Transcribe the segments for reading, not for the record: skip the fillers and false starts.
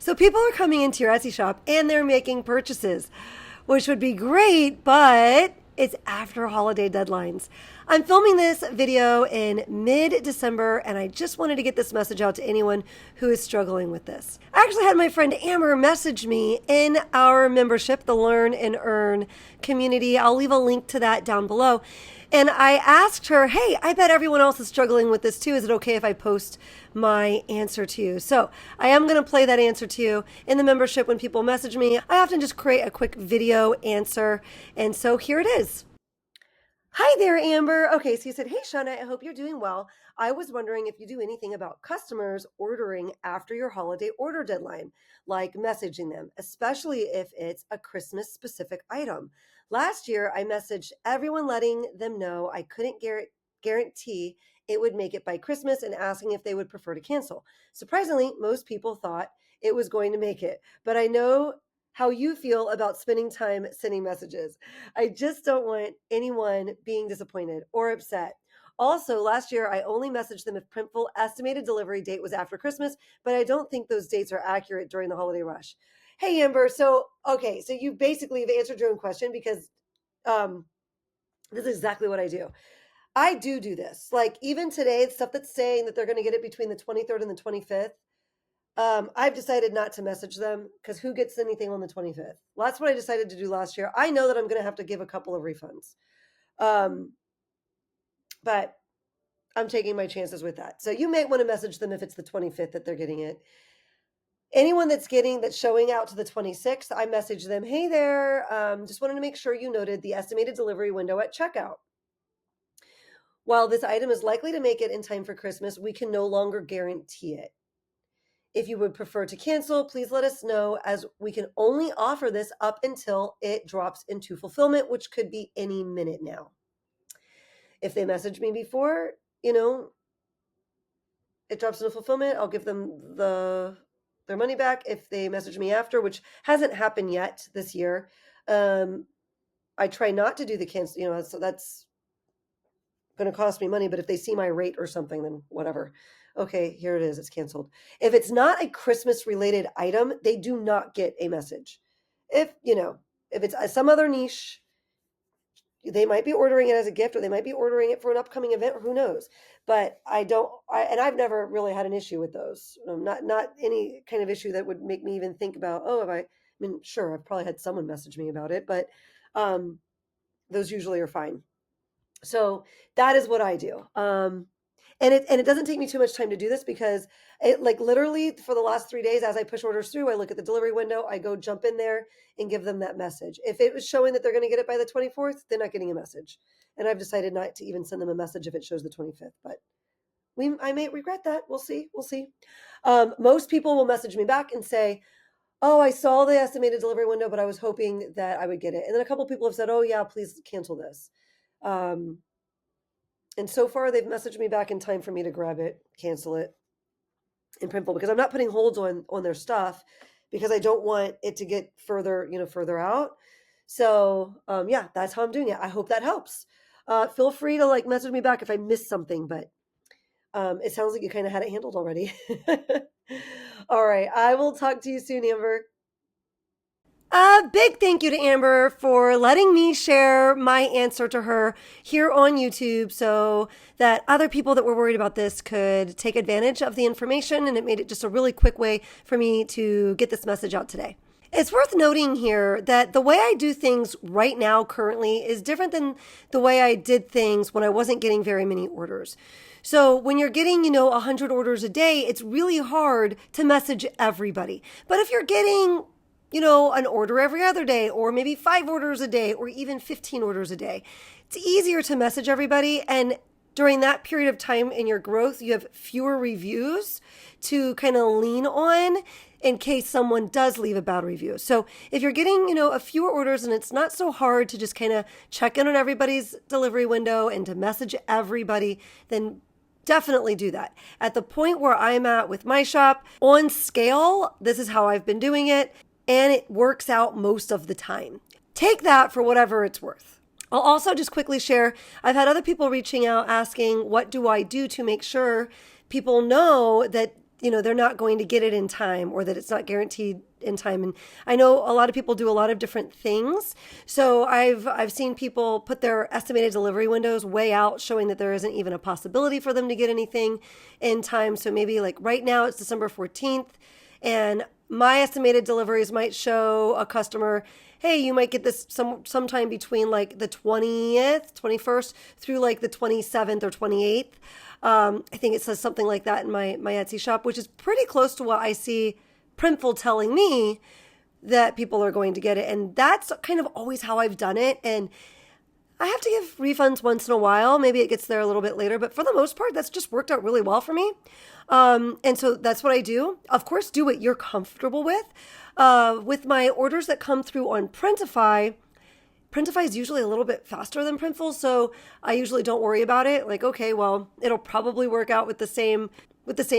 So people are coming into your Etsy shop and they're making purchases, which would be great, but it's after holiday deadlines. I'm filming this video in mid-December, and I just wanted to get this message out to anyone who is struggling with this. I actually had my friend Amber message me in our membership, the Learn and Earn community. I'll leave a link to that down below. And I asked her, hey, I bet everyone else is struggling with this too. Is it okay if I post my answer to you? So I am going to play that answer to you in the membership when people message me. I often just create a quick video answer. And so here it is. Hi there, Amber. Okay, so you said, hey, Shauna, I hope you're doing well. I was wondering if you do anything about customers ordering after your holiday order deadline, like messaging them, especially if it's a Christmas specific item. Last year, I messaged everyone letting them know I couldn't guarantee it would make it by Christmas and asking if they would prefer to cancel. Surprisingly, most people thought it was going to make it, but I know how you feel about spending time sending messages. I just don't want anyone being disappointed or upset. Also, last year, I only messaged them if Printful estimated delivery date was after Christmas, but I don't think those dates are accurate during the holiday rush. Hey, Amber. So you basically have answered your own question because this is exactly what I do. I do this. Like even today, stuff that's saying that they're going to get it between the 23rd and the 25th. I've decided not to message them because who gets anything on the 25th? Well, that's what I decided to do last year. I know that I'm going to have to give a couple of refunds. But I'm taking my chances with that. So you may want to message them if it's the 25th that they're getting it. Anyone that's showing out to the 26th, I message them, hey there, just wanted to make sure you noted the estimated delivery window at checkout. While this item is likely to make it in time for Christmas, we can no longer guarantee it. If you would prefer to cancel, please let us know, as we can only offer this up until it drops into fulfillment, which could be any minute now. If they message me before, it drops into fulfillment, I'll give them their money back. If they message me after, which hasn't happened yet this year, I try not to do the cancel, so that's going to cost me money. But if they see my rate or something, then whatever. Okay, here it is. It's canceled. If it's not a Christmas related item, they do not get a message. If it's some other niche, they might be ordering it as a gift, or they might be ordering it for an upcoming event, or who knows. But I've never really had an issue with those. Not any kind of issue that would make me even think about, sure, I've probably had someone message me about it, but those usually are fine. So that is what I do. And it doesn't take me too much time to do this because it literally for the last 3 days, as I push orders through, I look at the delivery window, I go jump in there and give them that message. If it was showing that they're going to get it by the 24th, they're not getting a message. And I've decided not to even send them a message if it shows the 25th, but I may regret that. We'll see. Most people will message me back and say, oh, I saw the estimated delivery window, but I was hoping that I would get it. And then a couple people have said, oh yeah, please cancel this. And so far, they've messaged me back in time for me to grab it, cancel it in Printful, because I'm not putting holds on their stuff because I don't want it to get further out. So that's how I'm doing it. I hope that helps. Feel free to message me back if I missed something, but it sounds like you kind of had it handled already. All right. I will talk to you soon, Amber. A big thank you to Amber for letting me share my answer to her here on YouTube so that other people that were worried about this could take advantage of the information, and it made it just a really quick way for me to get this message out today. It's worth noting here that the way I do things right now currently is different than the way I did things when I wasn't getting very many orders. So when you're getting, 100 orders a day, it's really hard to message everybody. But if you're getting an order every other day, or maybe 5 orders a day, or even 15 orders a day, it's easier to message everybody. And during that period of time in your growth, you have fewer reviews to kind of lean on in case someone does leave a bad review. So if you're getting, a fewer orders and it's not so hard to just kind of check in on everybody's delivery window and to message everybody, then definitely do that. At the point where I'm at with my shop, on scale, this is how I've been doing it. And it works out most of the time. Take that for whatever it's worth. I'll also just quickly share, I've had other people reaching out asking, what do I do to make sure people know that, they're not going to get it in time, or that it's not guaranteed in time. And I know a lot of people do a lot of different things. So I've seen people put their estimated delivery windows way out, showing that there isn't even a possibility for them to get anything in time. So maybe like right now it's December 14th, and my estimated deliveries might show a customer, hey, you might get this sometime between like the 20th, 21st through like the 27th or 28th. I think it says something like that in my Etsy shop, which is pretty close to what I see Printful telling me that people are going to get it. And that's kind of always how I've done it. And I have to give refunds once in a while. Maybe it gets there a little bit later, but for the most part, that's just worked out really well for me. And so that's what I do. Of course, do what you're comfortable with. With my orders that come through on Printify is usually a little bit faster than Printful, so I usually don't worry about it. Like, okay, well, it'll probably work out with the same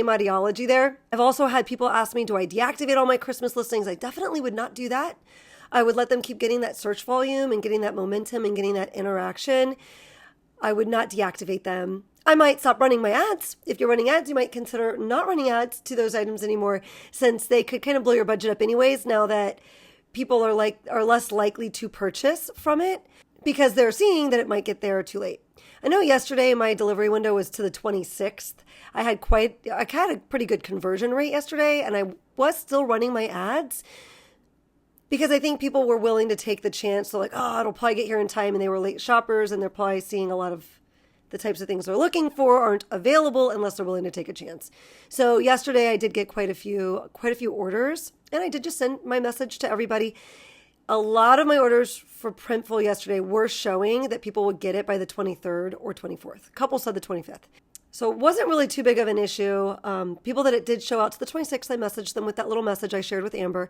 ideology there. I've also had people ask me, do I deactivate all my Christmas listings? I definitely would not do that. I would let them keep getting that search volume and getting that momentum and getting that interaction. I would not deactivate them. I might stop running my ads. If you're running ads, you might consider not running ads to those items anymore, since they could kind of blow your budget up anyways, now that people are less likely to purchase from it because they're seeing that it might get there too late. I know yesterday my delivery window was to the 26th. I had a pretty good conversion rate yesterday, and I was still running my ads because I think people were willing to take the chance. So like, oh, it'll probably get here in time, and they were late shoppers, and they're probably seeing a lot of the types of things they're looking for aren't available unless they're willing to take a chance. So yesterday I did get quite a few orders, and I did just send my message to everybody. A lot of my orders for Printful yesterday were showing that people would get it by the 23rd or 24th. A couple said the 25th. So it wasn't really too big of an issue. People that it did show out to the 26th, I messaged them with that little message I shared with Amber.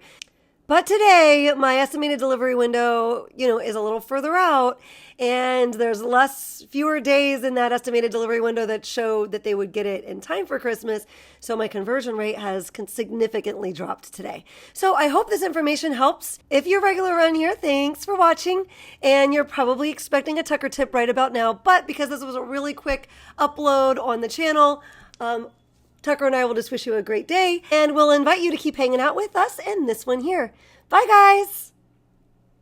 But today, my estimated delivery window, is a little further out, and there's fewer days in that estimated delivery window that show that they would get it in time for Christmas. So my conversion rate has significantly dropped today. So I hope this information helps. If you're regular around here, thanks for watching. And you're probably expecting a Tucker tip right about now, but because this was a really quick upload on the channel, Tucker and I will just wish you a great day, and we'll invite you to keep hanging out with us in this one here. Bye, guys.